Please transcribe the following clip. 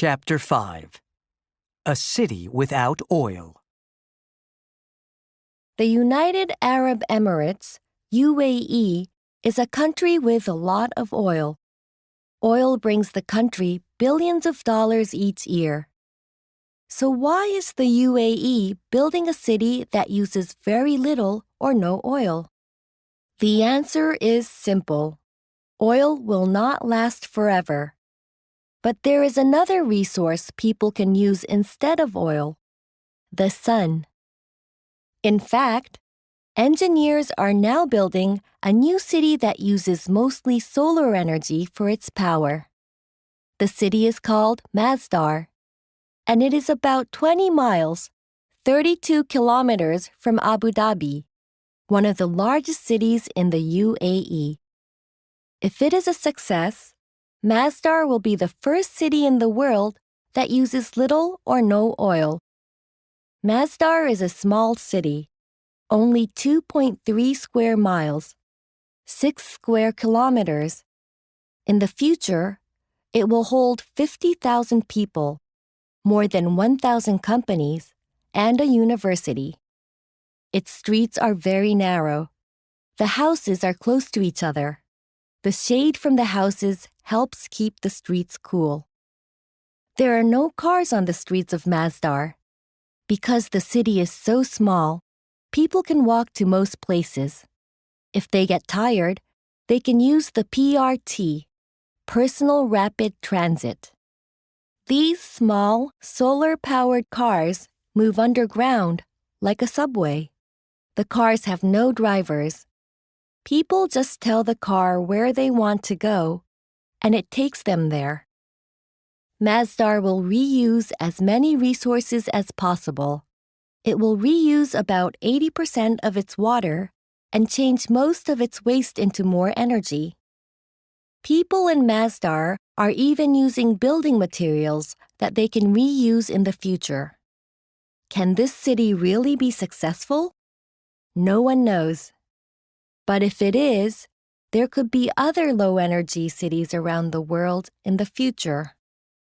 Chapter 5. A City Without Oil. The United Arab Emirates, UAE, is a country with a lot of oil. Oil brings the country billions of dollars each year. So why is the UAE building a city that uses very little or no oil? The answer is simple. Oil will not last forever. But there is another resource people can use instead of oil: the sun. In fact, engineers are now building a new city that uses mostly solar energy for its power. The city is called Masdar, and it is about 20 miles, 32 kilometers from Abu Dhabi, one of the largest cities in the UAE. If it is a success, Masdar will be the first city in the world that uses little or no oil. Masdar is a small city, only 2.3 square miles, 6 square kilometers. In the future, it will hold 50,000 people, more than 1,000 companies, and a university. Its streets are very narrow. The houses are close to each other. The shade from the houses helps keep the streets cool. There are no cars on the streets of Masdar. Because the city is so small, people can walk to most places. If they get tired, they can use the PRT, Personal Rapid Transit. These small, solar-powered cars move underground, like a subway. The cars have no drivers. People just tell the car where they want to go, and it takes them there. Masdar will reuse as many resources as possible. It will reuse about 80% of its water and change most of its waste into more energy. People in Masdar are even using building materials that they can reuse in the future. Can this city really be successful? No one knows. But if it is, there could be other low-energy cities around the world in the future.